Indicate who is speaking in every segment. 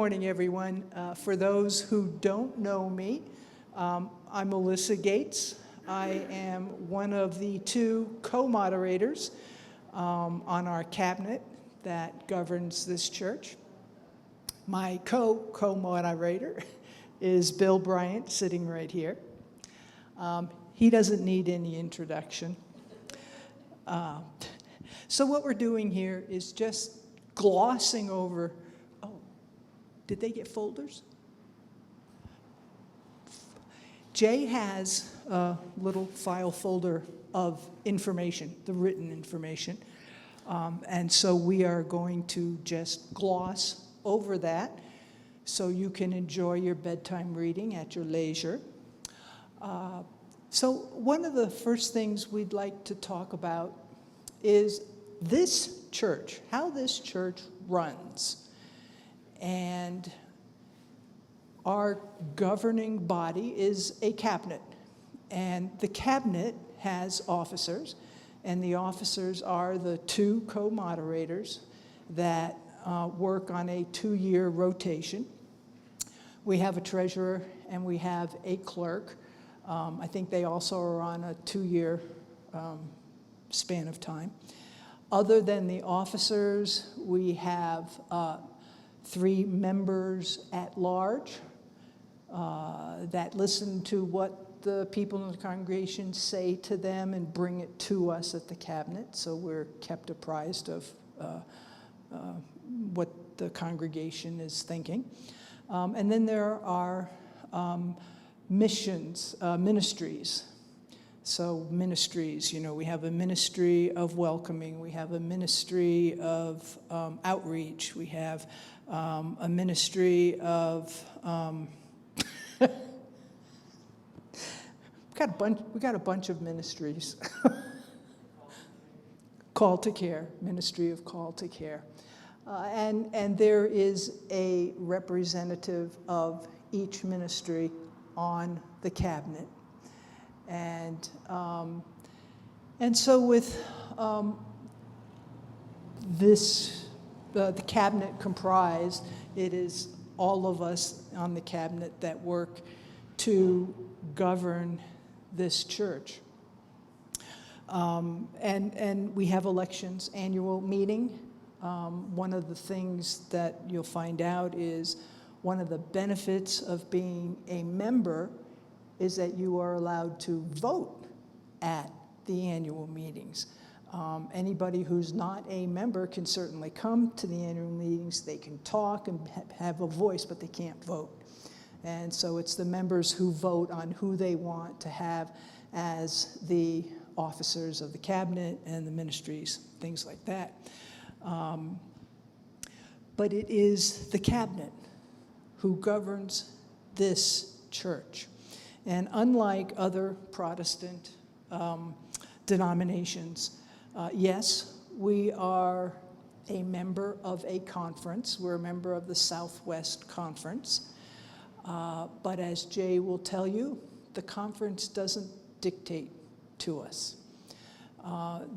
Speaker 1: Morning, everyone. For those who don't know me, I'm Melissa Gates. I am one of the two co-moderators on our cabinet that governs this church. My co-moderator is Bill Bryant, sitting right here. He doesn't need any introduction. So what we're doing here is just glossing over. Did they get folders? Jay has a little file folder of information, the written information. And so we are going to just gloss over that so you can enjoy your bedtime reading at your leisure. So one of the first things we'd like to talk about is this church, how this church runs. And our governing body is a cabinet. And the cabinet has officers, and the officers are the two co-moderators that work on a 2-year rotation. We have a treasurer and we have a clerk. I think they also are on a 2-year span of time. Other than the officers, we have 3 members at large that listen to what the people in the congregation say to them and bring it to us at the cabinet, so we're kept apprised of what the congregation is thinking. And then there are ministries. So ministries, we have a ministry of welcoming, we have a ministry of outreach, we have a ministry of we got a bunch of ministries. Call to Care, Ministry of Call to Care. And there is a representative of each ministry on the cabinet. And so with the cabinet comprised, it is all of us on the cabinet that work to govern this church. And we have elections, annual meeting. One of the things that you'll find out is one of the benefits of being a member is that you are allowed to vote at the annual meetings. Anybody who's not a member can certainly come to the annual meetings. They can talk and have a voice, but they can't vote. And so it's the members who vote on who they want to have as the officers of the cabinet and the ministries, things like that. But it is the cabinet who governs this church. And unlike other Protestant denominations, yes, we are a member of a conference. We're a member of the Southwest Conference. But as Jay will tell you, the conference doesn't dictate to us.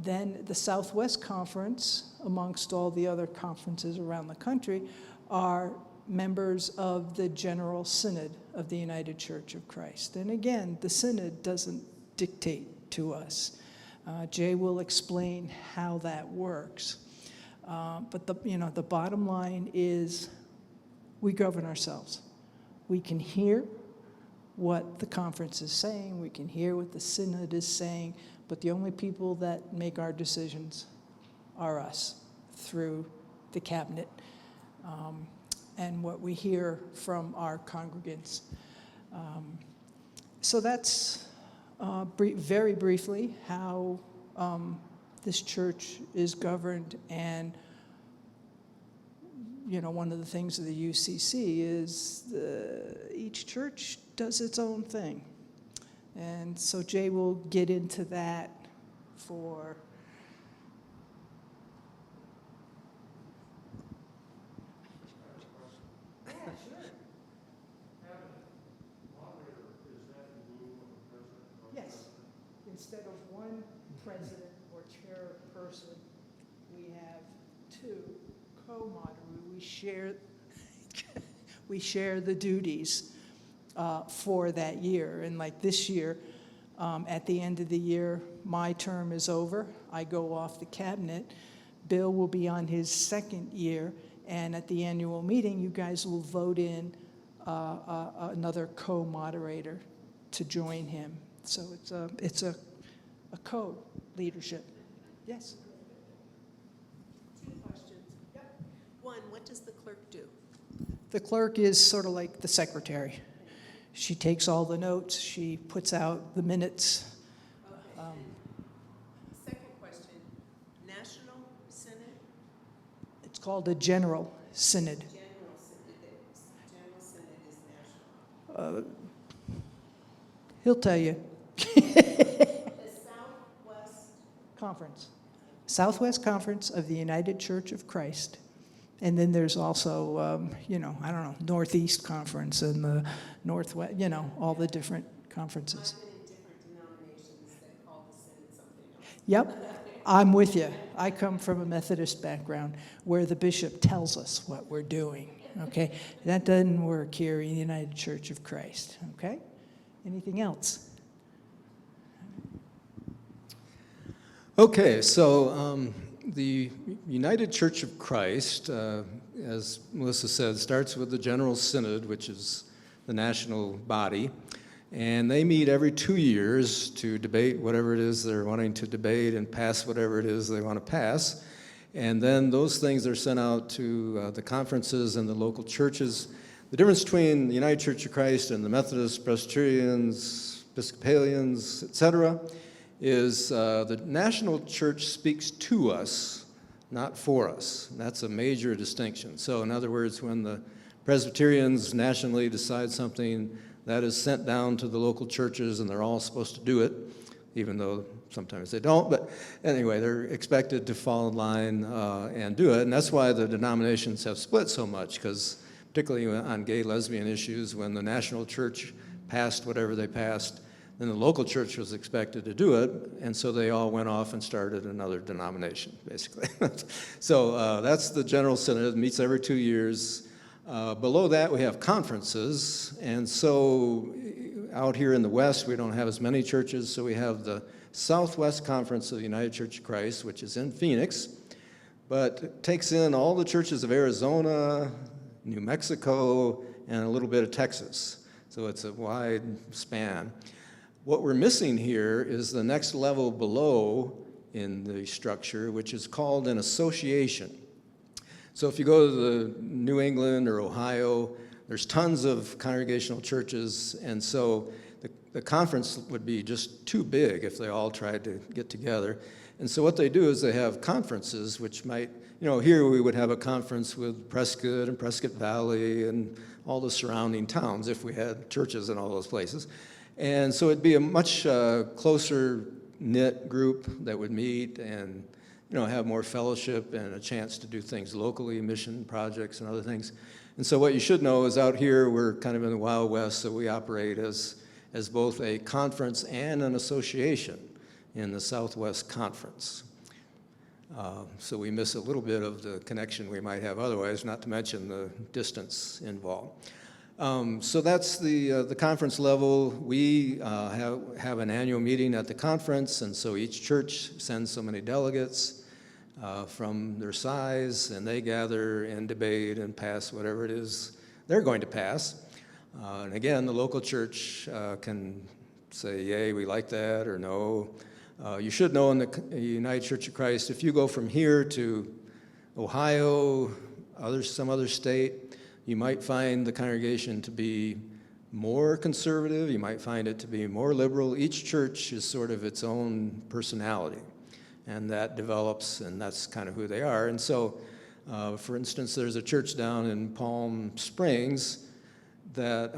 Speaker 1: Then the Southwest Conference, amongst all the other conferences around the country, are members of the General Synod of the United Church of Christ. And again, the Synod doesn't dictate to us. Jay will explain how that works. But the bottom line is we govern ourselves. We can hear what the conference is saying, we can hear what the Synod is saying, but the only people that make our decisions are us through the cabinet. And what we hear from our congregants. So that's very briefly how this church is governed. And one of the things of the UCC is each church does its own thing. And so Jay will get into that for instead of one president or chairperson, we have 2 co-moderators. We share we share the duties for that year. And like this year, at the end of the year, my term is over. I go off the cabinet. Bill will be on his second year, and at the annual meeting, you guys will vote in another co-moderator to join him. So it's a co-leadership. Yes?
Speaker 2: 2 questions. Yep. 1, what does the clerk do?
Speaker 1: The clerk is sort of like the secretary. She takes all the notes, she puts out the minutes.
Speaker 2: Okay. Second question, National Synod?
Speaker 1: It's called a general synod.
Speaker 2: General Synod is national.
Speaker 1: He'll tell you.
Speaker 2: The Southwest?
Speaker 1: Conference. Southwest Conference of the United Church of Christ. And then there's also, Northeast Conference and the Northwest, all the different conferences.
Speaker 2: I've been in different denominations that call the Synod something else.
Speaker 1: Yep, I'm with you. I come from a Methodist background where the bishop tells us what we're doing, okay? That doesn't work here in the United Church of Christ, okay? Anything else?
Speaker 3: Okay, so the United Church of Christ, as Melissa said, starts with the General Synod, which is the national body, and they meet every 2 years to debate whatever it is they're wanting to debate and pass whatever it is they want to pass. And then those things are sent out to the conferences and the local churches. The difference between the United Church of Christ and the Methodists, Presbyterians, Episcopalians, etc., is the national church speaks to us, not for us. That's a major distinction. So in other words, when the Presbyterians nationally decide something, that is sent down to the local churches and they're all supposed to do it, even though sometimes they don't. But anyway, they're expected to fall in line and do it. And that's why the denominations have split so much, because particularly on gay, lesbian issues, when the national church passed whatever they passed, then the local church was expected to do it, and so they all went off and started another denomination, basically. So that's the General Synod. It meets every 2 years. Below that, we have conferences, and so out here in the West, we don't have as many churches, so we have the Southwest Conference of the United Church of Christ, which is in Phoenix, but it takes in all the churches of Arizona, New Mexico, and a little bit of Texas. So it's a wide span. What we're missing here is the next level below in the structure, which is called an association. So if you go to the New England or Ohio, there's tons of congregational churches, and so the conference would be just too big if they all tried to get together. And so what they do is they have conferences, which might, here we would have a conference with Prescott and Prescott Valley and all the surrounding towns if we had churches in all those places. And so it'd be a much closer knit group that would meet and have more fellowship and a chance to do things locally, mission projects and other things. And so what you should know is out here we're kind of in the Wild West, so we operate as both a conference and an association in the Southwest Conference. So we miss a little bit of the connection we might have otherwise, not to mention the distance involved. So that's the conference level. We have an annual meeting at the conference, and so each church sends so many delegates from their size, and they gather and debate and pass whatever it is they're going to pass. And again, the local church can say, yay, we like that, or no. You should know in the United Church of Christ, if you go from here to Ohio, some other state, you might find the congregation to be more conservative. You might find it to be more liberal. Each church is sort of its own personality, and that develops, and that's kind of who they are. And so, for instance, there's a church down in Palm Springs that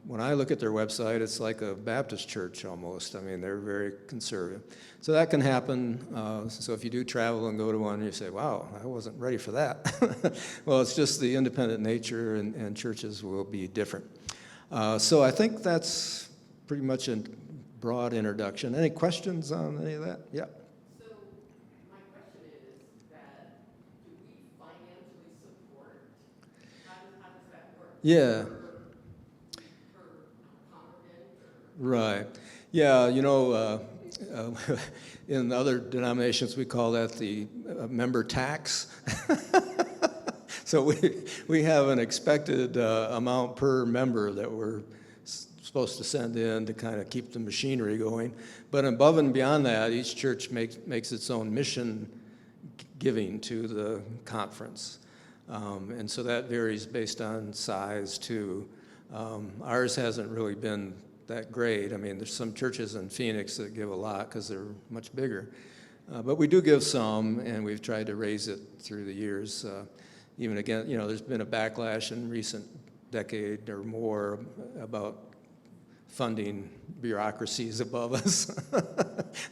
Speaker 3: when I look at their website, it's like a Baptist church almost. I mean, they're very conservative. So that can happen. So if you do travel and go to one, you say, wow, I wasn't ready for that. Well, it's just the independent nature, and churches will be different. So I think that's pretty much a broad introduction. Any questions on any of that? Yeah.
Speaker 4: So my question is that do we financially support, how does that work?
Speaker 3: Yeah. Right. Yeah, in other denominations, we call that the member tax. So we have an expected amount per member that we're supposed to send in to kind of keep the machinery going. But above and beyond that, each church makes its own mission giving to the conference. And so that varies based on size, too. Ours hasn't really been that great. I mean, there's some churches in Phoenix that give a lot because they're much bigger. But we do give some, and we've tried to raise it through the years. Even again, there's been a backlash in recent decade or more about funding bureaucracies above us.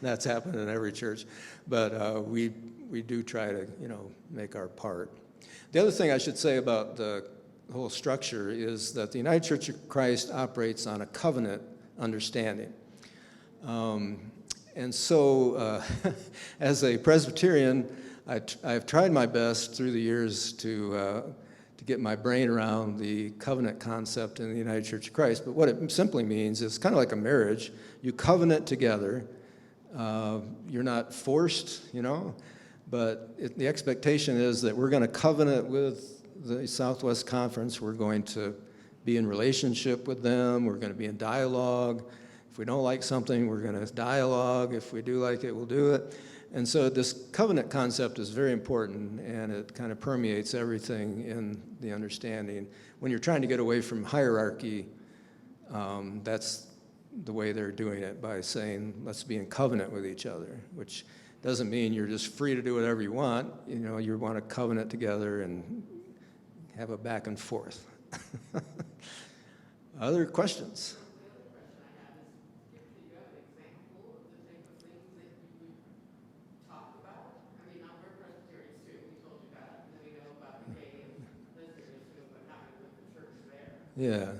Speaker 3: That's happened in every church. But we do try to, make our part. The other thing I should say about the whole structure is that the United Church of Christ operates on a covenant understanding. And so, as a Presbyterian, I've tried my best through the years to get my brain around the covenant concept in the United Church of Christ. But what it simply means is kind of like a marriage. You covenant together. You're not forced, but the expectation is that we're going to covenant with the Southwest Conference. We're going to be in relationship with them. We're going to be in dialogue. If we don't like something, we're going to dialogue. If we do like it, we'll do it. And so this covenant concept is very important, and it kind of permeates everything in the understanding. When you're trying to get away from hierarchy, that's the way they're doing it, by saying, let's be in covenant with each other, which doesn't mean you're just free to do whatever you want. You want to covenant together and have a back and forth. Other questions? Yeah.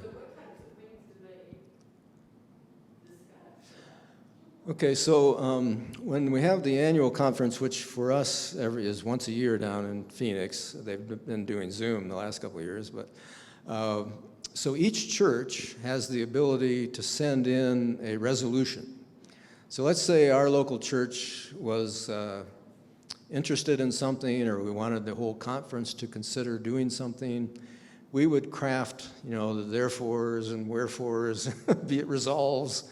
Speaker 3: Okay, so when we have the annual conference, which for us is once a year down in Phoenix, they've been doing Zoom the last couple of years, but so each church has the ability to send in a resolution. So let's say our local church was interested in something, or we wanted the whole conference to consider doing something. We would craft, the therefores and wherefores, be it resolves,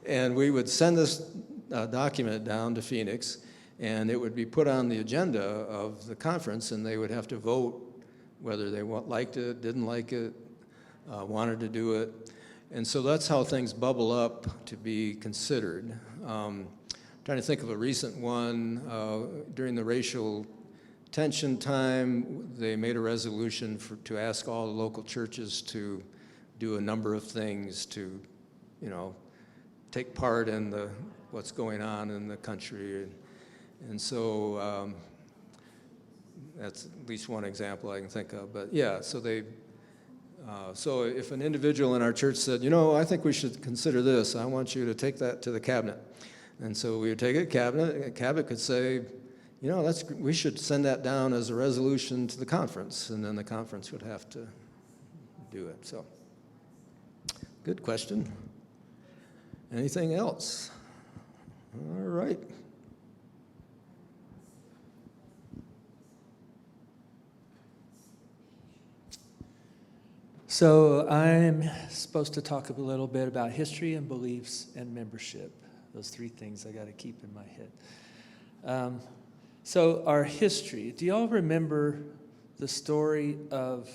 Speaker 3: and we would send this document down to Phoenix, and it would be put on the agenda of the conference, and they would have to vote whether they liked it, didn't like it, wanted to do it. And so that's how things bubble up to be considered. Trying to think of a recent one. During the racial tension time, they made a resolution to ask all the local churches to do a number of things to, take part in what's going on in the country. And so that's at least one example I can think of. But yeah, so so if an individual in our church said, I think we should consider this, I want you to take that to the cabinet. And so we would take it to cabinet. Cabinet could say, we should send that down as a resolution to the conference, and then the conference would have to do it. So, good question. Anything else? All right.
Speaker 5: So I'm supposed to talk a little bit about history and beliefs and membership. Those three things I got to keep in my head. So our history. Do y'all remember the story of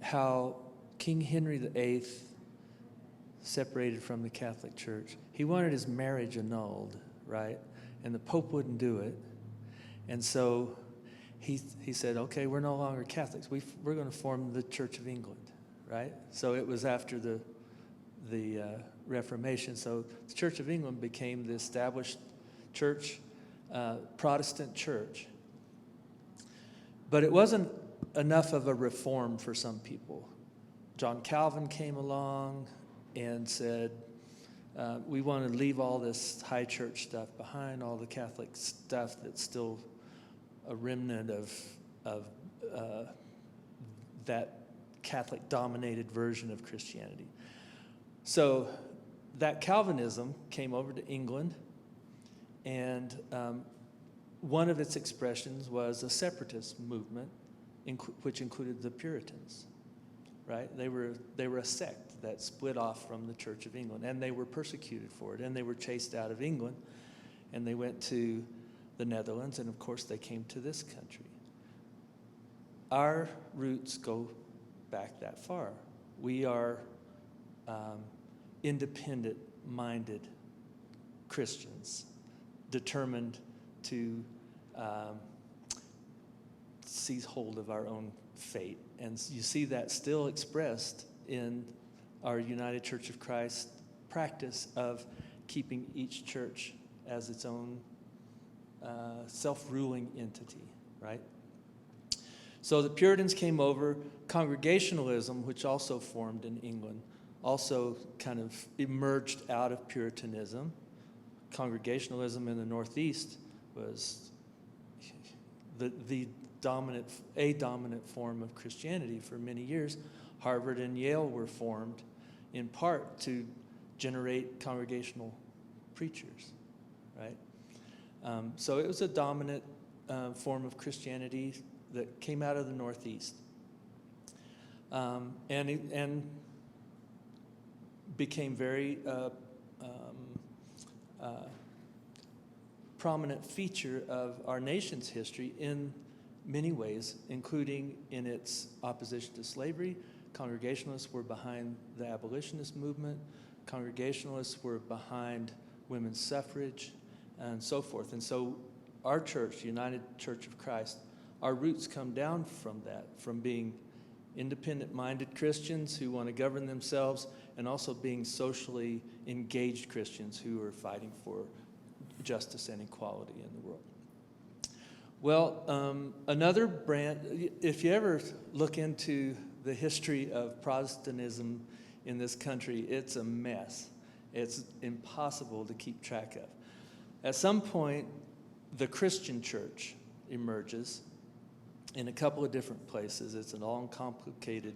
Speaker 5: how King Henry VIII separated from the Catholic Church? He wanted his marriage annulled, right? And the Pope wouldn't do it. And so he said, okay, we're no longer Catholics. We're going to form the Church of England, right? So it was after the Reformation. So the Church of England became the established church, Protestant church. But it wasn't enough of a reform for some people. John Calvin came along and said, we want to leave all this high church stuff behind, all the Catholic stuff that's still a remnant of that Catholic-dominated version of Christianity. So that Calvinism came over to England, and one of its expressions was a separatist movement, which included the Puritans, right? They were a sect that split off from the Church of England, and they were persecuted for it, and they were chased out of England, and they went to the Netherlands, and of course they came to this country. Our roots go back that far. We are independent-minded Christians, determined to seize hold of our own fate. And you see that still expressed in our United Church of Christ practice of keeping each church as its own self-ruling entity, right? So the Puritans came over. Congregationalism, which also formed in England, also kind of emerged out of Puritanism. Congregationalism in the Northeast was the dominant form of Christianity for many years. Harvard and Yale were formed in part to generate congregational preachers, right? So it was a dominant form of Christianity that came out of the Northeast, and became very prominent feature of our nation's history in many ways, including in its opposition to slavery. Congregationalists were behind the abolitionist movement. Congregationalists were behind women's suffrage and so forth. And so our church, United Church of Christ, our roots come down from that, from being independent-minded Christians who want to govern themselves, and also being socially engaged Christians who are fighting for justice and equality in the world. Well, another branch, if you ever look into the history of Protestantism in this country, it's a mess. It's impossible to keep track of. At some point, the Christian church emerges in a couple of different places. It's a long, complicated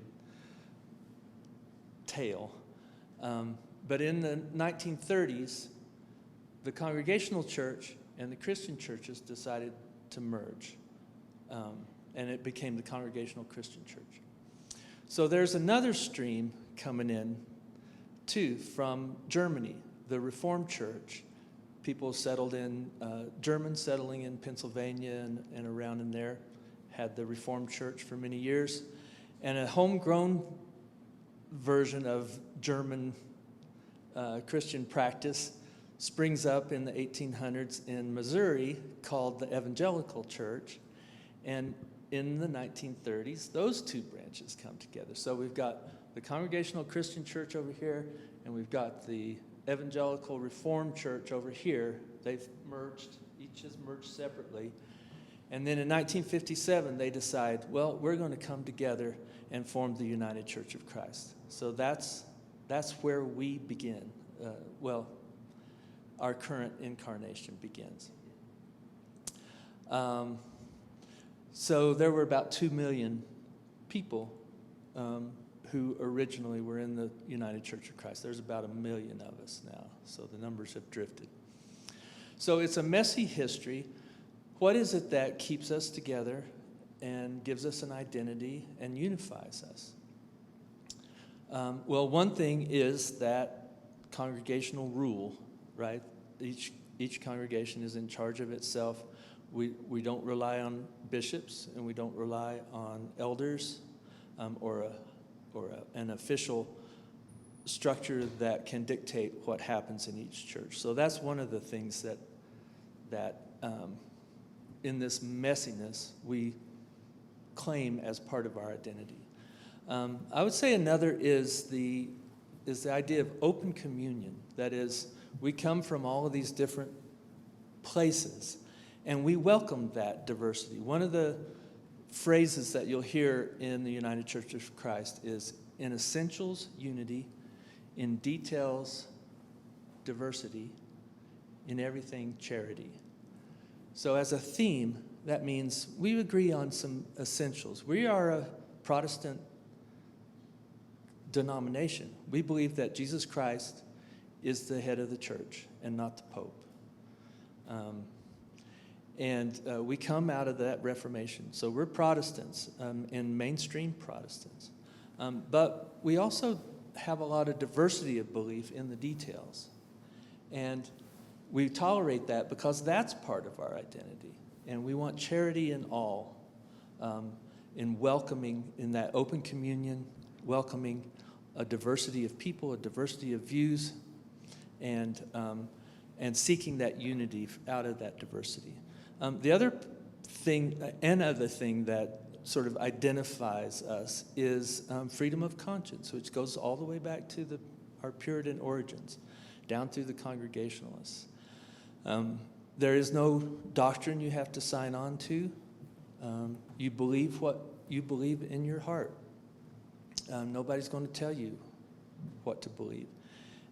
Speaker 5: tale. But in the 1930s, the Congregational Church and the Christian churches decided to merge, and it became the Congregational Christian Church. So there's another stream coming in, too, from Germany, the Reformed Church. People settled in, Germans settling in Pennsylvania and around in there, had the Reformed Church for many years, and a homegrown version of German Christian practice springs up in the 1800s in Missouri called the Evangelical Church. And in the 1930s, those two branches come together. So we've got the Congregational Christian Church over here, and we've got the Evangelical Reformed Church over here. They've merged, each has merged separately. And then in 1957, they decide, well, we're going to come together and form the United Church of Christ. So that's where we begin. Our current incarnation begins. So there were about 2 million people who originally were in the United Church of Christ. There's about 1 million of us now, so the numbers have drifted. So it's a messy history. What is it that keeps us together and gives us an identity and unifies us? Well, one thing is that congregational rule, right? Each congregation is in charge of itself. We don't rely on bishops, and we don't rely on elders or an official structure that can dictate what happens in each church. So that's one of the things that in this messiness we claim as part of our identity. I would say another is the idea of open communion. That is, we come from all of these different places, and we welcome that diversity. One of the phrases that you'll hear in the United Church of Christ is, in essentials, unity; in details, diversity; in everything, charity. So as a theme, that means we agree on some essentials. We are a Protestant denomination. We believe that Jesus Christ is the head of the church and not the Pope. We come out of that Reformation. So we're Protestants, and mainstream Protestants. But we also have a lot of diversity of belief in the details. And we tolerate that because that's part of our identity. And we want charity in all, in welcoming, in that open communion, welcoming a diversity of people, a diversity of views, and seeking that unity out of that diversity. The other thing that sort of identifies us is freedom of conscience, which goes all the way back to our Puritan origins, down through the Congregationalists. There is no doctrine you have to sign on to. You believe what you believe in your heart. Nobody's going to tell you what to believe.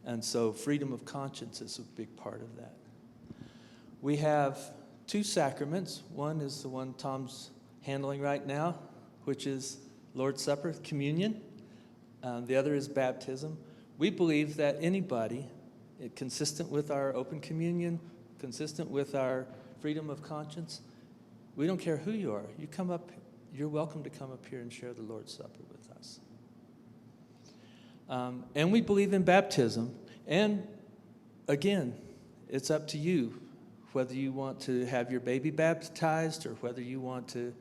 Speaker 5: And so freedom of conscience is a big part of that. We have 2 sacraments. One is the one Tom's handling right now, which is Lord's Supper, communion. The other is baptism. We believe that anybody, consistent with our open communion, consistent with our freedom of conscience, we don't care who you are. You come up, you're welcome to come up here and share the Lord's Supper with us. And we believe in baptism. And again, it's up to you whether you want to have your baby baptized or whether you want to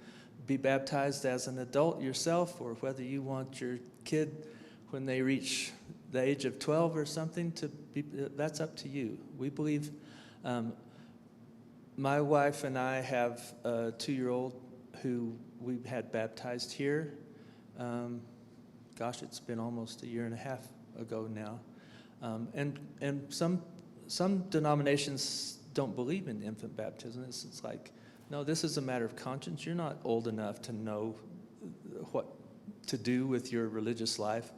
Speaker 5: be baptized as an adult yourself or whether you want your kid when they reach the age of 12 or something to be, that's up to you. We believe, my wife and I have a 2-year-old who we had baptized here. It's been almost a year and a half ago now. And some denominations don't believe in infant baptism. It's like, no, this is a matter of conscience. You're not old enough to know what to do with your religious life.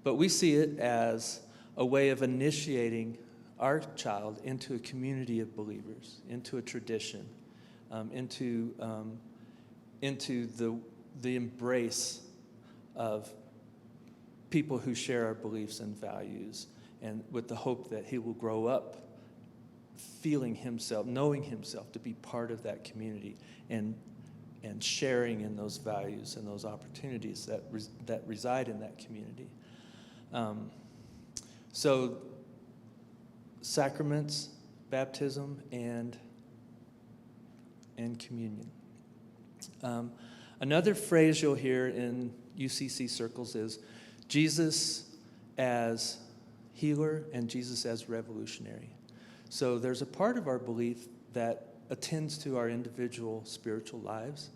Speaker 5: But we see it as a way of initiating our child into a community of believers, into a tradition, into the embrace of people who share our beliefs and values, and with the hope that he will grow up feeling himself, knowing himself to be part of that community and sharing in those values and those opportunities that reside in that community. So sacraments, baptism, and communion. Another phrase you'll hear in UCC circles is Jesus as healer and Jesus as revolutionary. So there's a part of our belief that attends to our individual spiritual lives.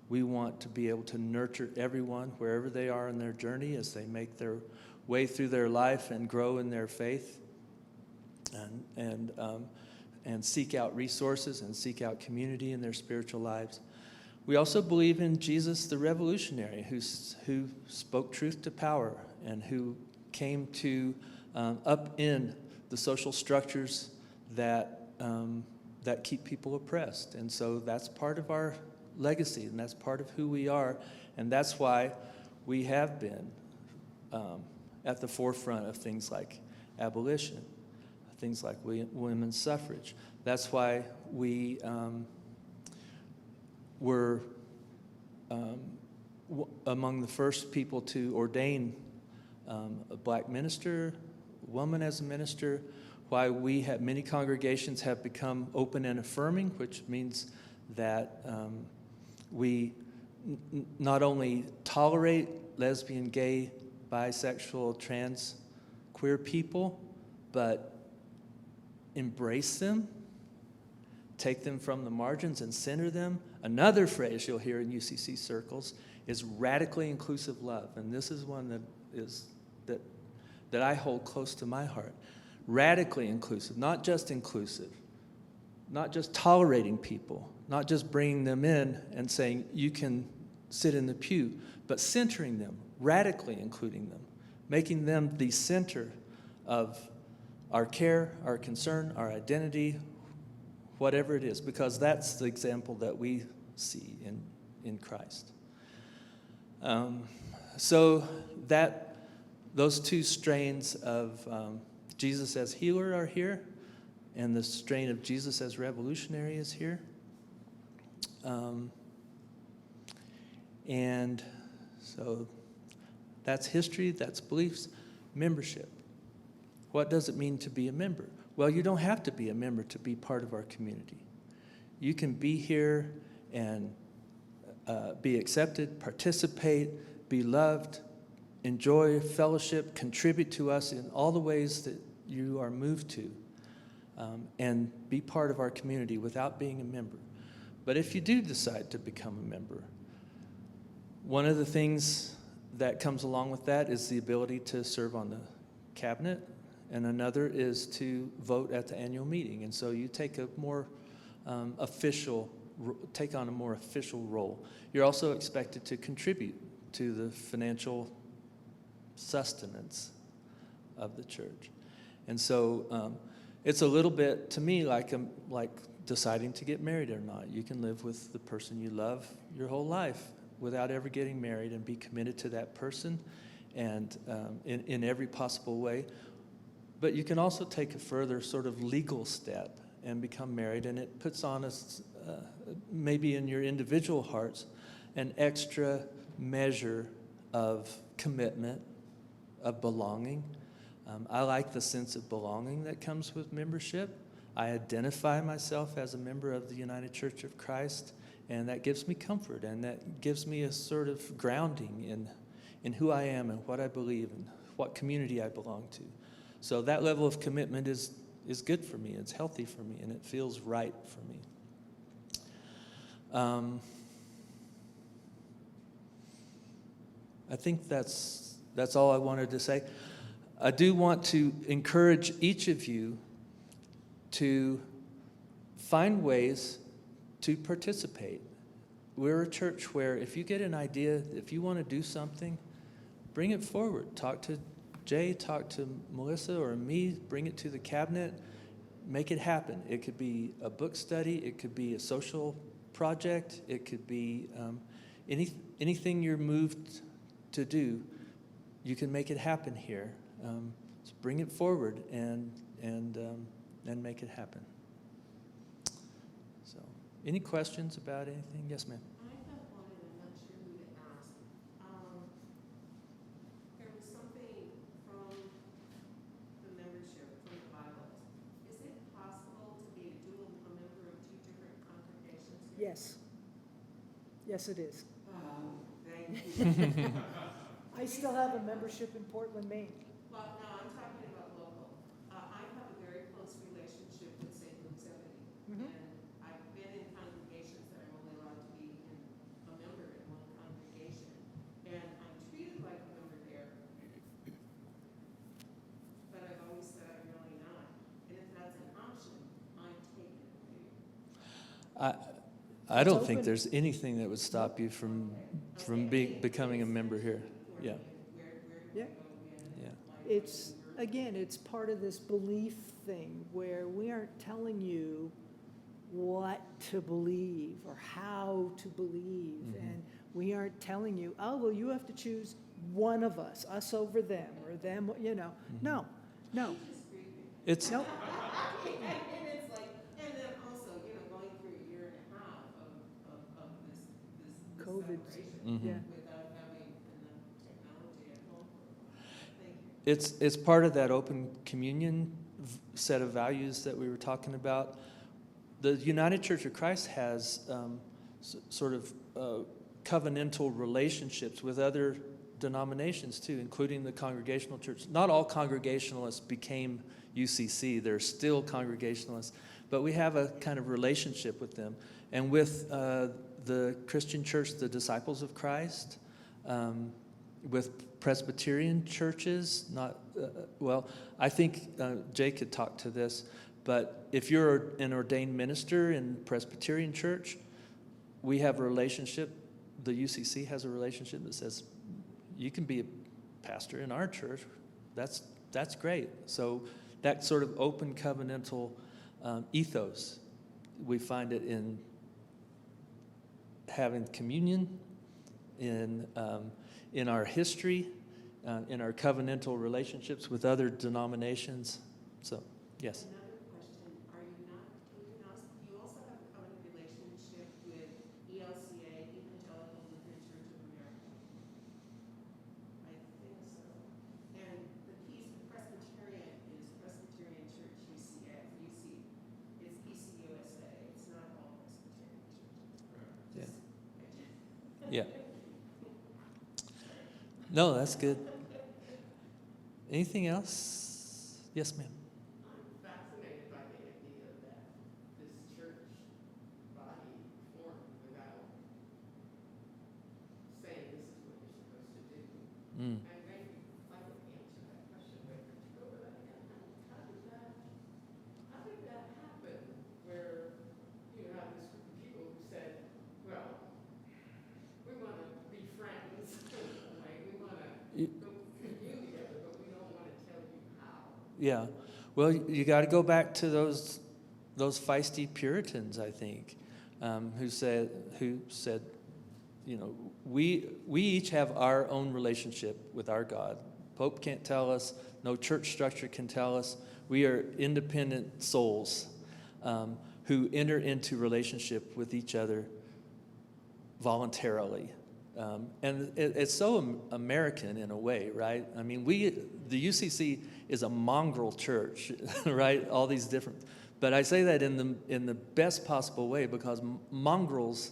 Speaker 5: We want to be able to nurture everyone wherever they are in their journey as they make their way through their life and grow in their faith, and seek out resources and seek out community in their spiritual lives. We also believe in Jesus the revolutionary who spoke truth to power and who came to upend the social structures that keep people oppressed. And so that's part of our legacy, and that's part of who we are, and that's why we have been at the forefront of things like abolition, things like women's suffrage. That's why we were among the first people to ordain a black minister, a woman as a minister, why we have many congregations have become open and affirming, which means that we not only tolerate lesbian, gay, bisexual, trans, queer people, but embrace them, take them from the margins and center them. Another phrase you'll hear in UCC circles is radically inclusive love, and this is one that I hold close to my heart. Radically inclusive, not just inclusive, not just tolerating people, not just bringing them in and saying you can sit in the pew, but centering them, radically including them, making them the center of our care, our concern, our identity, whatever it is, because that's the example that we see in Christ. So that those two strains of Jesus as healer are here, and the strain of Jesus as revolutionary is here. And so that's history, that's beliefs. Membership. What does it mean to be a member? Well, you don't have to be a member to be part of our community. You can be here and be accepted, participate, be loved, enjoy fellowship, contribute to us in all the ways that you are moved to, and be part of our community without being a member. But if you do decide to become a member, one of the things that comes along with that is the ability to serve on the cabinet, and another is to vote at the annual meeting. And so you take a more take on a more official role. You're also expected to contribute to the financial sustenance of the church. And so it's a little bit, to me, like deciding to get married or not. You can live with the person you love your whole life without ever getting married and be committed to that person and in every possible way. But you can also take a further sort of legal step and become married, and it puts on us, maybe in your individual hearts, an extra measure of commitment, of belonging. I like the sense of belonging that comes with membership. I identify myself as a member of the United Church of Christ, and that gives me comfort, and that gives me a sort of grounding in who I am and what I believe and what community I belong to. So that level of commitment is good for me, it's healthy for me, and it feels right for me. I think that's all I wanted to say. I do want to encourage each of you to find ways to participate. We're a church where if you get an idea, if you want to do something, bring it forward. Talk to Jay, talk to Melissa or me, bring it to the cabinet, make it happen. It could be a book study, it could be a social project, it could be anything you're moved to do, you can make it happen here. So bring it forward and make it happen. So, any questions about anything? Yes, ma'am.
Speaker 4: I have one and I'm not sure who to ask. There was something from the membership, from the bylaws. Is it possible to be a member of two different congregations?
Speaker 1: Yes. Yes, it is.
Speaker 4: Thank you.
Speaker 1: I still have a membership in Portland, Maine.
Speaker 4: Well, no, I'm talking about local. I have a very close relationship with St. Luke's Ebony,
Speaker 1: Mhm.
Speaker 4: and I've been in congregations that I'm only allowed to be a member in one congregation, and I'm treated like a member there, but I've always said I'm really not. And if that's an option, I'm taking it.
Speaker 5: I don't
Speaker 1: It's
Speaker 5: think
Speaker 1: open.
Speaker 5: there's anything that would stop you from becoming a member here. Yeah.
Speaker 1: Yeah.
Speaker 5: Yeah.
Speaker 1: It's, again, it's part of this belief thing where we aren't telling you what to believe or how to believe.
Speaker 5: Mhm.
Speaker 1: And we aren't telling you, oh, well, you have to choose one of us over them or them, you know.
Speaker 5: Mhm.
Speaker 1: No.
Speaker 5: It's
Speaker 1: Nope.
Speaker 4: And it's like, and then also, going through a year and a half of this
Speaker 1: COVID.
Speaker 4: separation
Speaker 5: Mhm.
Speaker 1: Yeah.
Speaker 4: without having enough technology at home for a while. Thank you.
Speaker 5: it's part of that open communion set of values that we were talking about. The United Church of Christ has sort of covenantal relationships with other denominations too, including the Congregational Church. Not all Congregationalists became UCC. They're still Congregationalists, but we have a kind of relationship with them. And with the Christian Church, the Disciples of Christ, with Presbyterian churches, I think Jay could talk to this, but if you're an ordained minister in Presbyterian church, we have a relationship, the UCC has a relationship that says, you can be a pastor in our church, that's great. So that sort of open covenantal ethos, we find it in having communion, in our history, in our covenantal relationships with other denominations. So, yes.
Speaker 4: Another question, are you not, you also have a covenant relationship with ELCA, Evangelical Lutheran Church of America? I think so. And the Presbyterian is Presbyterian Church UC, it's ECUSA, it's not all Presbyterian churches.
Speaker 5: Yeah. Yeah. No, that's good. Anything else? Yes, ma'am.
Speaker 6: I'm fascinated by the idea that this church body formed without saying this is what you're supposed to do.
Speaker 5: Mm.
Speaker 6: And maybe I would answer that question, but could you go over that again? How did that happen? Where you have this group of people who said, well, we want to be friends, like we want to go commune together, but we don't want to tell you how.
Speaker 5: Yeah. Well, you got to go back to those feisty Puritans, I think, who said, you know, we each have our own relationship with our God. Pope can't tell us. No church structure can tell us. We are independent souls who enter into relationship with each other voluntarily. And it's so American in a way, right? I mean, the UCC is a mongrel church, right? All these different, but I say that in the best possible way, because mongrels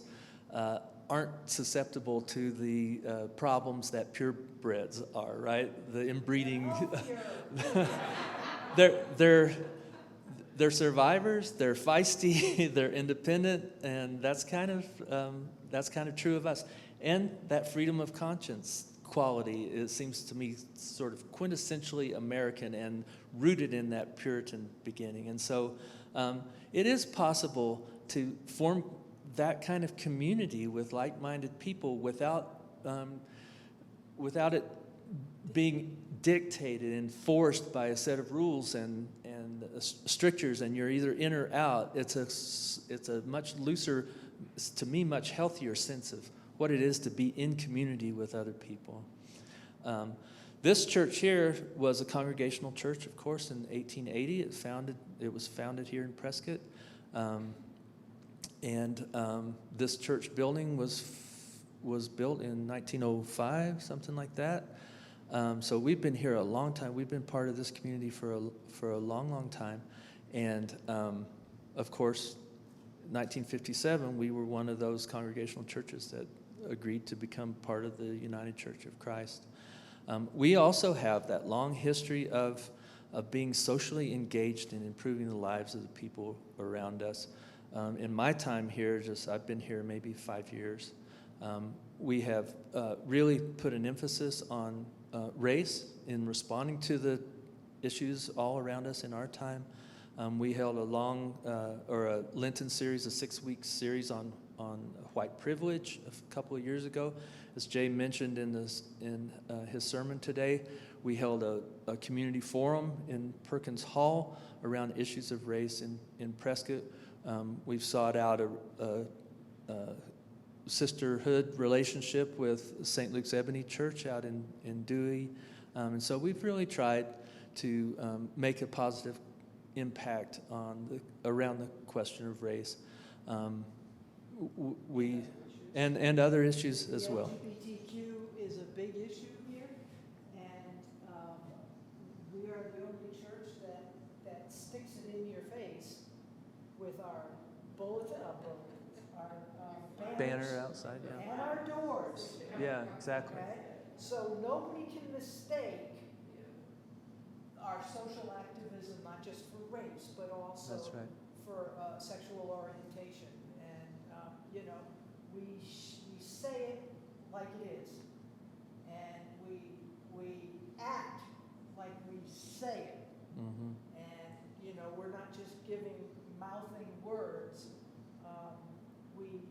Speaker 5: aren't susceptible to the problems that purebreds are, right? The inbreeding. They're survivors. They're feisty. They're independent, and that's kind of true of us. And that freedom of conscience quality, it seems to me sort of quintessentially American and rooted in that Puritan beginning. And so it is possible to form that kind of community with like-minded people without it being dictated and forced by a set of rules and strictures, and you're either in or out. It's a much looser, to me, much healthier sense of what it is to be in community with other people. This church here was a Congregational church, of course, in 1880. It was founded here in Prescott. This church building was built in 1905, something like that. So we've been here a long time. We've been part of this community for a long, long time. And of course, 1957, we were one of those Congregational churches that agreed to become part of the United Church of Christ. We also have that long history of being socially engaged in improving the lives of the people around us. In my time here, I've been here maybe 5 years, we have really put an emphasis on race in responding to the issues all around us in our time. We held a Lenten series, a 6-week series on white privilege a couple of years ago. As Jay mentioned in his sermon today, we held a community forum in Perkins Hall around issues of race in Prescott. We've sought out a sisterhood relationship with St. Luke's Ebony Church out in Dewey. And so we've really tried to make a positive impact around the question of race. And other issues as well.
Speaker 1: LGBTQ is a big issue here, and we are the only church that sticks it in your face with our our banners
Speaker 5: Banner outside, yeah.
Speaker 1: and our doors.
Speaker 5: Yeah, exactly.
Speaker 1: Okay? So nobody can mistake our social activism, not just for race, but also
Speaker 5: That's right.
Speaker 1: for sexual orientation. And, we say it like it is. And we act like we say it.
Speaker 5: Mm-hmm.
Speaker 1: And, we're not just mouthing words. We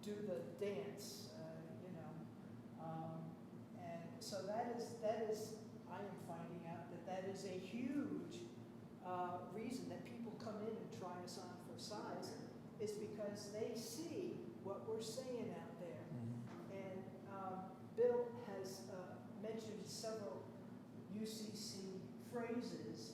Speaker 1: do the dance, and so that is, I am finding out that is a huge reason that people come in and try us on for size, is because they see what we're saying out there.
Speaker 5: Mm-hmm.
Speaker 1: And Bill has mentioned several UCC phrases,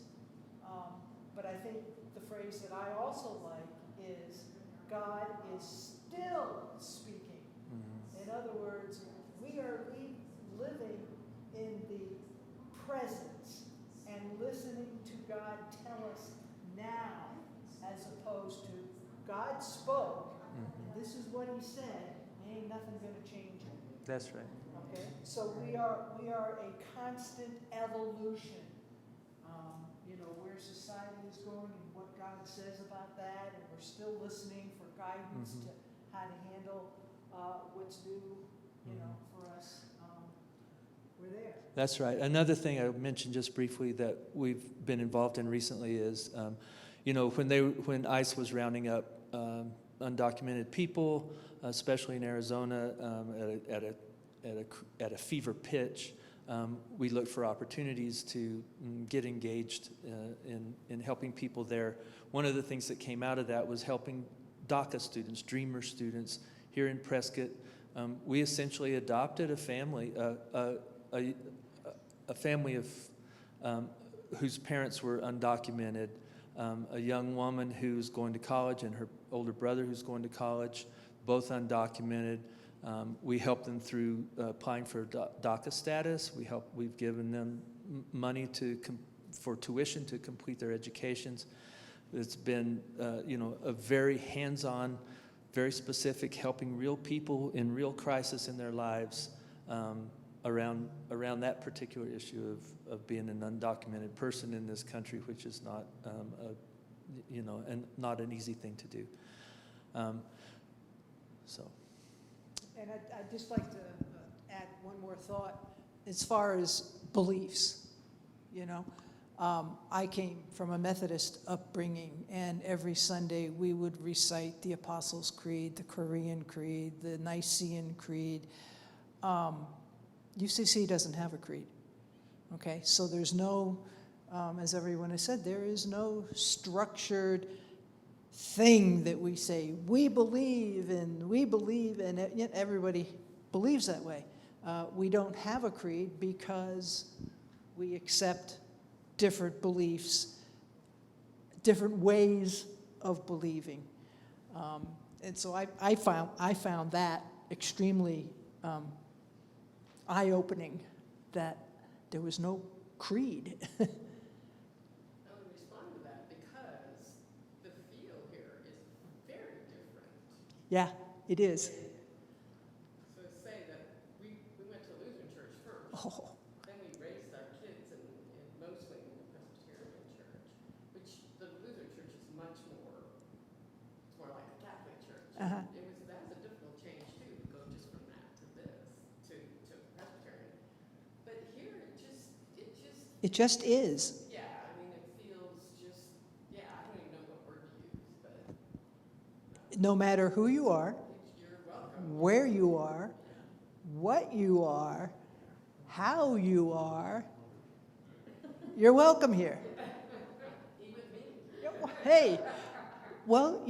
Speaker 1: but I think the phrase that I also like is, God is still speaking.
Speaker 5: Mhm.
Speaker 1: In other words, we are living in the presence and listening to God tell us now, as opposed to God spoke, and this is what he said, ain't nothing gonna change it.
Speaker 5: That's right.
Speaker 1: Okay, so we are a constant evolution. Where society is going and what God says about that, and we're still listening for guidance
Speaker 5: Mhm.
Speaker 1: to how to handle what's due, for us. We're there.
Speaker 5: That's right. Another thing I mentioned just briefly that we've been involved in recently is, when ICE was rounding up undocumented people, especially in Arizona, at a fever pitch, we looked for opportunities to get engaged in helping people there. One of the things that came out of that was helping DACA students, Dreamer students here in Prescott. We essentially adopted a family, a family of whose parents were undocumented, a young woman who's going to college and her older brother who's going to college, both undocumented. We help them through applying for DACA status. We've given them money for tuition to complete their educations. It's been, a very hands-on, very specific, helping real people in real crisis in their lives around that particular issue of being an undocumented person in this country, which is not, and not an easy thing to do.
Speaker 1: And I'd just like to add one more thought as far as beliefs. I came from a Methodist upbringing, and every Sunday we would recite the Apostles' Creed, the Korean Creed, the Nicene Creed. UCC doesn't have a creed, okay? So there's no, as everyone has said, there is no structured thing that we say, we believe, and yet everybody believes that way. We don't have a creed because we accept different beliefs, different ways of believing. And so I found that extremely eye-opening, that there was no creed.
Speaker 6: I would respond to that because the feel here is very different.
Speaker 1: Yeah, it is.
Speaker 6: So say that we went to Lutheran church first.
Speaker 1: Oh,
Speaker 6: Then we raised our kids in mostly in the Presbyterian church, which the Lutheran church is much more, it's more like a Catholic church.
Speaker 1: Uh-huh.
Speaker 6: That was a difficult change too, to go just from that to this, to Presbyterian. But here
Speaker 1: it just is.
Speaker 6: yeah, I mean, it feels just, yeah, I don't even know what word to use, but
Speaker 1: No matter who you are,
Speaker 6: you're welcome.
Speaker 1: where you are, what you are, how you are, you're welcome here.
Speaker 6: Even me.
Speaker 1: Hey, well,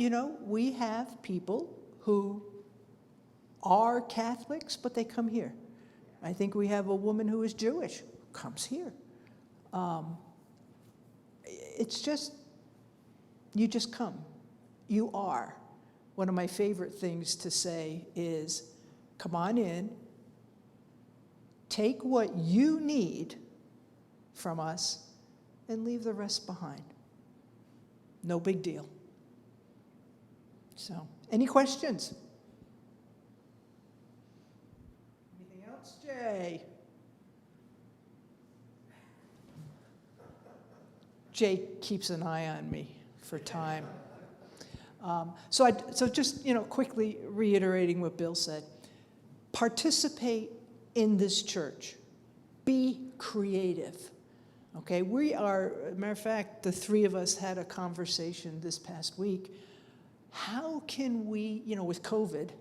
Speaker 1: we have people who are Catholics, but they come here. I think we have a woman who is Jewish, who comes here. It's just, you just come. You are. One of my favorite things to say is, come on in, take what you need from us, and leave the rest behind. No big deal. So, any questions? Anything else, Jay? Jay keeps an eye on me for time. So just, quickly reiterating what Bill said. Participate in this church. Be creative. Okay, we are, as a matter of fact, the three of us had a conversation this past week. How can we, with COVID,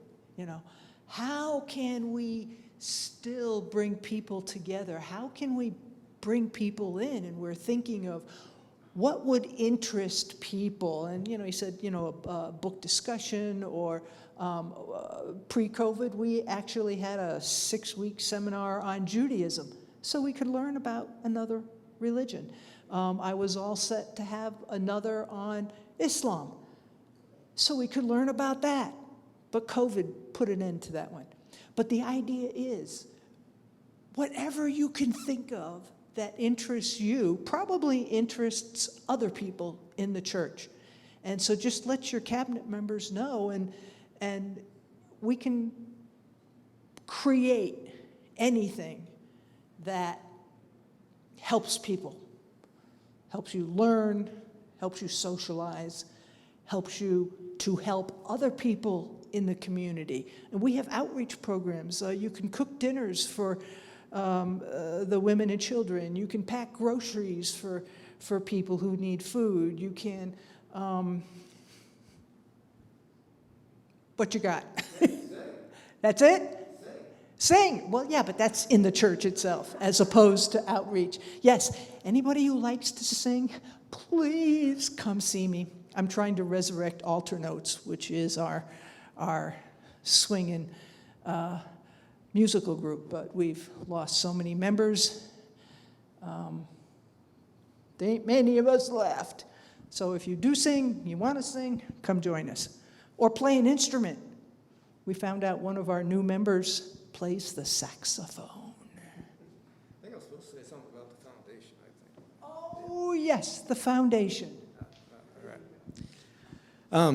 Speaker 1: how can we still bring people together? How can we bring people in? And we're thinking of what would interest people. And, he said, a book discussion, or pre-COVID, we actually had a 6-week seminar on Judaism. so we could learn about another religion. I was all set to have another on Islam, so we could learn about that. But COVID put an end to that one. But the idea is, whatever you can think of that interests you probably interests other people in the church. And so just let your cabinet members know, and we can create anything that helps people, helps you learn, helps you socialize, helps you to help other people in the community. And we have outreach programs. You can cook dinners for the women and children. You can pack groceries for people who need food. You can, what you got? That's it? Sing. Well, yeah, but that's in the church itself as opposed to outreach. Yes, anybody who likes to sing, please come see me. I'm trying to resurrect Altar Notes, which is our swinging musical group, but we've lost so many members. There ain't many of us left. So if you do sing, you want to sing, come join us. Or play an instrument. We found out one of our new members plays the saxophone.
Speaker 3: I think I was supposed to say something about the foundation, I think.
Speaker 1: Oh, yes, the foundation.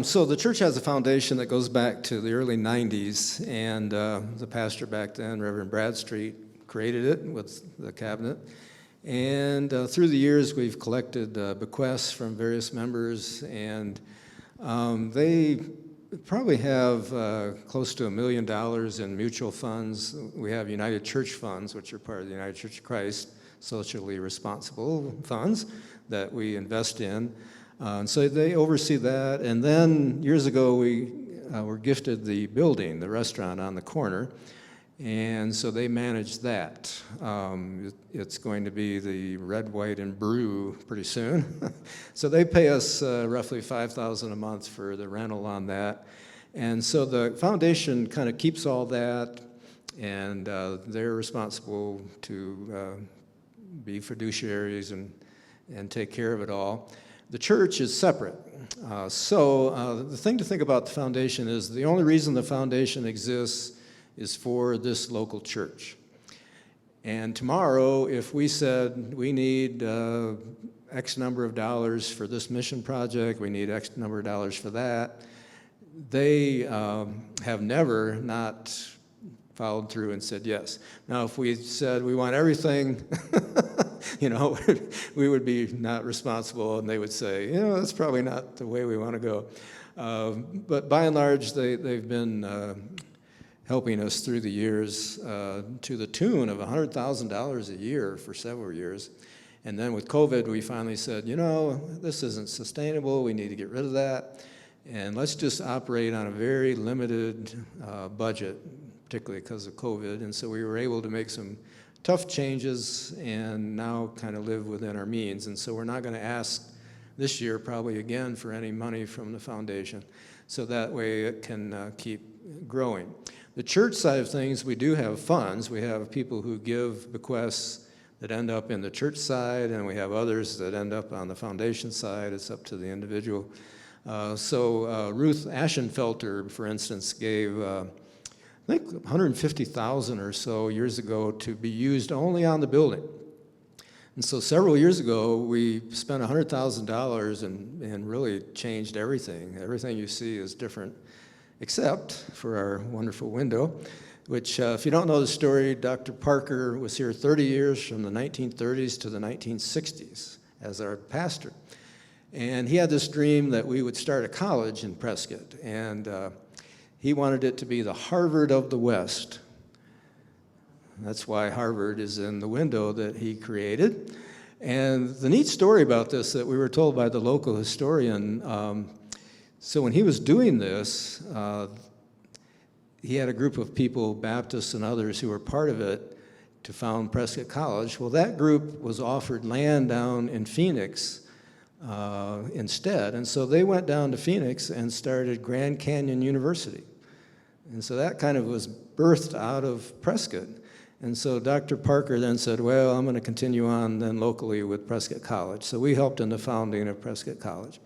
Speaker 3: So the church has a foundation that goes back to the early 90s, and the pastor back then, Reverend Bradstreet, created it with the cabinet. And through the years, we've collected bequests from various members, and they probably have close to $1 million in mutual funds. We have United Church funds, which are part of the United Church of Christ, socially responsible funds that we invest in. And so they oversee that. And then years ago, we were gifted the building, the restaurant on the corner. And so they manage that. It's going to be the Red, White, and Brew pretty soon. So they pay us roughly $5,000 a month for the rental on that. And so the foundation kind of keeps all that, and they're responsible to be fiduciaries and take care of it all. The church is separate. So the thing to think about the foundation is the only reason the foundation exists is for this local church. And tomorrow, if we said we need X number of dollars for this mission project, we need X number of dollars for that, they have never not followed through and said yes. Now, if we said we want everything, we would be not responsible, and they would say, that's probably not the way we want to go. But by and large, they've been helping us through the years to the tune of $100,000 a year for several years. And then with COVID, we finally said, this isn't sustainable. We need to get rid of that. And let's just operate on a very limited budget, particularly because of COVID. And so we were able to make some tough changes and now kind of live within our means. And so we're not going to ask this year probably again for any money from the foundation. So that way it can keep growing. The church side of things, we do have funds. We have people who give bequests that end up in the church side, and we have others that end up on the foundation side. It's up to the individual. So Ruth Ashenfelter, for instance, gave I think $150,000 or so years ago to be used only on the building. And so several years ago, we spent $100,000 and really changed everything. Everything you see is different, except for our wonderful window, which if you don't know the story, Dr. Parker was here 30 years from the 1930s to the 1960s as our pastor. And he had this dream that we would start a college in Prescott. And he wanted it to be the Harvard of the West. That's why Harvard is in the window that he created. And the neat story about this that we were told by the local historian, so when he was doing this, he had a group of people, Baptists and others, who were part of it to found Prescott College. Well, that group was offered land down in Phoenix instead. And so they went down to Phoenix and started Grand Canyon University. And so that kind of was birthed out of Prescott. And so Dr. Parker then said, well, I'm going to continue on then locally with Prescott College. So we helped in the founding of Prescott College.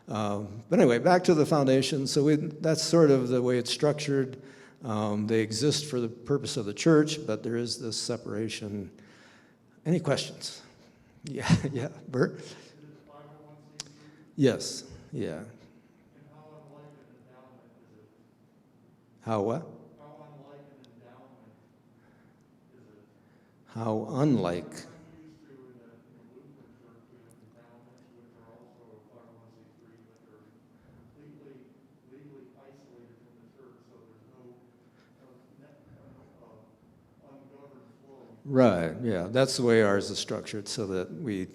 Speaker 3: But anyway, back to the foundation. So that's sort of the way it's structured. They exist for the purpose of the church, but there is this separation. Any questions? Yeah, yeah, Bert?
Speaker 6: Is it a 501c3?
Speaker 3: Yes, yeah.
Speaker 6: And how unlike an endowment is it?
Speaker 3: How what?
Speaker 6: How unlike an endowment is it?
Speaker 3: How unlike?
Speaker 6: I'm used to in the Lutheran church, we have endowments which are also a 501c3, but they're completely legally isolated from the church, so there's no ungoverned flow.
Speaker 3: Right, yeah, that's the way ours is structured, so that we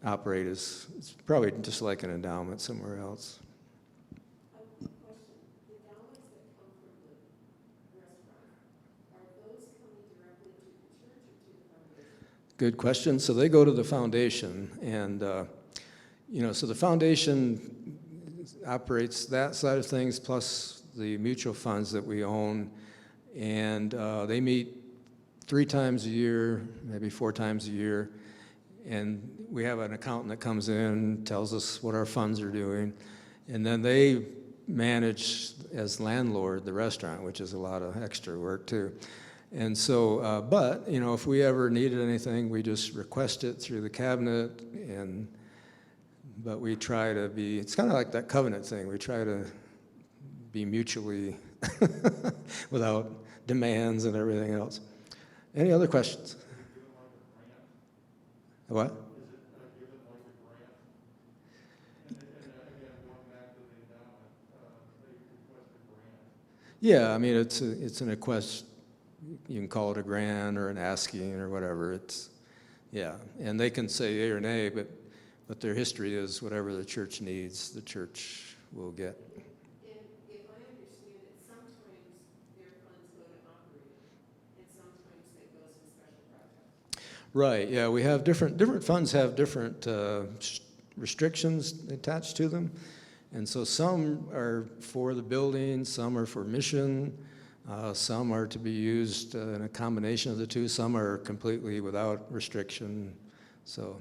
Speaker 3: operate as, it's probably just like an endowment somewhere else.
Speaker 4: A quick question, the endowments that come from the restaurant, are those coming directly to the church or to the foundation?
Speaker 3: Good question. So they go to the foundation, and so the foundation operates that side of things, plus the mutual funds that we own, and they meet 3 times a year, maybe 4 times a year, and we have an accountant that comes in, tells us what our funds are doing, and then they manage as landlord the restaurant, which is a lot of extra work too. And so, but if we ever needed anything, we just request it through the cabinet, but we try to be, it's kind of like that covenant thing, we try to be mutually without demands and everything else. Any other questions?
Speaker 6: Is it given like a grant?
Speaker 3: What?
Speaker 6: Is it given like a grant? And again, going back to the endowment, they request a grant.
Speaker 3: Yeah, I mean, it's an request. You can call it a grant or an asking or whatever. It's, yeah, and they can say yea or nay, but their history is whatever the church needs, the church will get.
Speaker 4: And if I understand it, sometimes their funds go to operating, and sometimes they go to special projects.
Speaker 3: Right, yeah, we have different funds have different restrictions attached to them. And so some are for the building, some are for mission, some are to be used in a combination of the two, some are completely without restriction. So,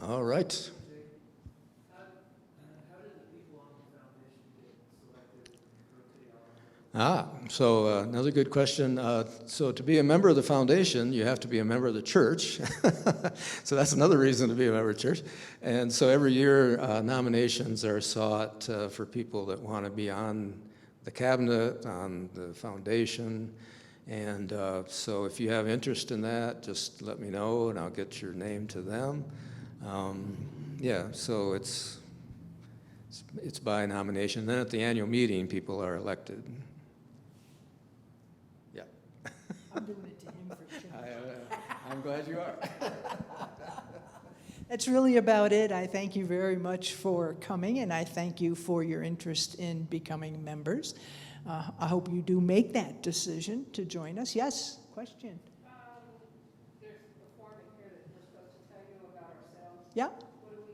Speaker 3: all right.
Speaker 5: How did the people on the foundation get selected?
Speaker 3: So another good question. So to be a member of the foundation, you have to be a member of the church. So that's another reason to be a member of the church. And so every year, nominations are sought for people that want to be on the cabinet, on the foundation. And so if you have interest in that, just let me know and I'll get your name to them. Yeah, so it's by nomination. Then at the annual meeting, people are elected. Yeah.
Speaker 1: I'm doing it to him for change.
Speaker 3: I'm glad you are.
Speaker 1: That's really about it. I thank you very much for coming, and I thank you for your interest in becoming members. I hope you do make that decision to join us. Yes, question?
Speaker 6: There's a form in here that we're supposed to tell you about ourselves.
Speaker 1: Yeah?
Speaker 6: What do we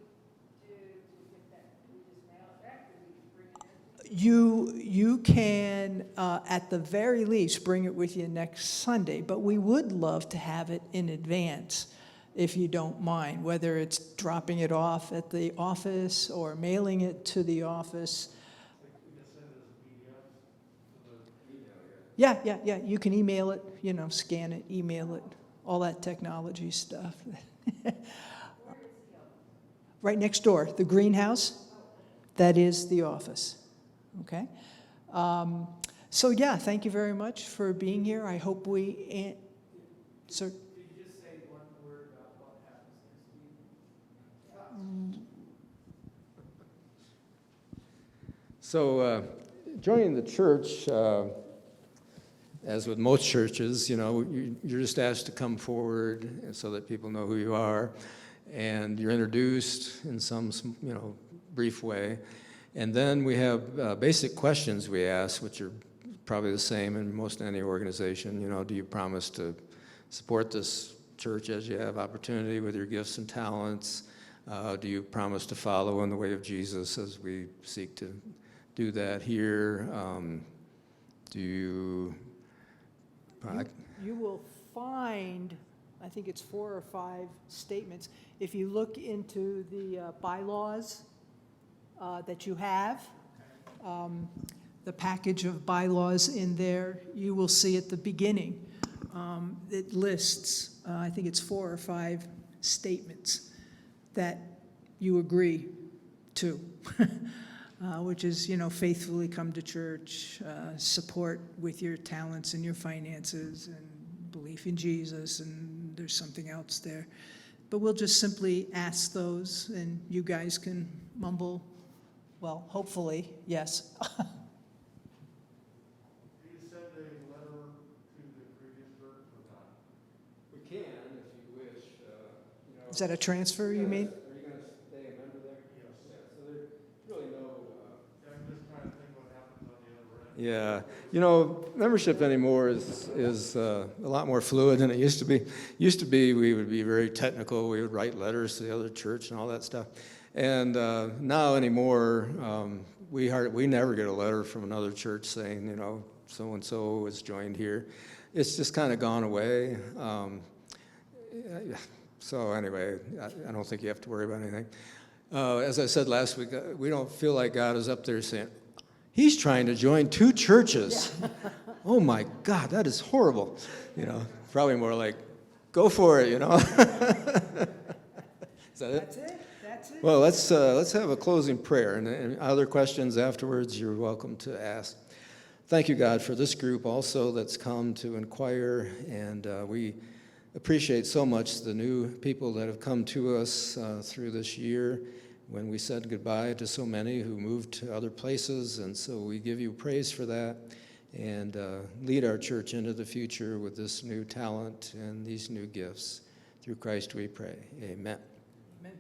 Speaker 6: do to get that? Do we just mail it back, or do we bring it in?
Speaker 1: You can, at the very least, bring it with you next Sunday, but we would love to have it in advance, if you don't mind, whether it's dropping it off at the office or mailing it to the office.
Speaker 6: Like, we can send it as a PDF to the email, yeah.
Speaker 1: Yeah, you can email it, scan it, email it, all that technology stuff. Right next door, the greenhouse, that is the office, okay? So yeah, thank you very much for being here. I hope we, sir.
Speaker 5: Could you just say one word about what happens next week?
Speaker 3: So joining the church, as with most churches, you're just asked to come forward so that people know who you are, and you're introduced in some brief way. And then we have basic questions we ask, which are probably the same in most any organization. Do you promise to support this church as you have opportunity with your gifts and talents? Do you promise to follow in the way of Jesus as we seek to do that here? Do you
Speaker 1: You will find, I think it's 4 or 5 statements. If you look into the bylaws that you have, the package of bylaws in there, you will see at the beginning, it lists, I think it's 4 or 5 statements that you agree to, which is, faithfully come to church, support with your talents and your finances, and belief in Jesus, and there's something else there. But we'll just simply ask those, and you guys can mumble, well, hopefully, yes.
Speaker 7: Do you send a letter to the previous church or not?
Speaker 3: We can, if you wish.
Speaker 1: Is that a transfer, you mean?
Speaker 3: Are you going to stay a member there?
Speaker 7: Yes.
Speaker 3: Yeah, so there's really no...
Speaker 7: I'm just trying to think what happens on the other end.
Speaker 3: Yeah, membership anymore is a lot more fluid than it used to be. Used to be we would be very technical. We would write letters to the other church and all that stuff. And now anymore, we never get a letter from another church saying, so-and-so has joined here. It's just kind of gone away. So anyway, I don't think you have to worry about anything. As I said last week, we don't feel like God is up there saying, he's trying to join 2 churches. Yeah. Oh my God, that is horrible. Probably more like, go for it, Is that it?
Speaker 1: That's it.
Speaker 3: Well, let's have a closing prayer, and other questions afterwards you're welcome to ask. Thank you, God, for this group also that's come to inquire, and we appreciate so much the new people that have come to us through this year when we said goodbye to so many who moved to other places, and so we give you praise for that, and lead our church into the future with this new talent and these new gifts. Through Christ we pray. Amen.
Speaker 1: Amen.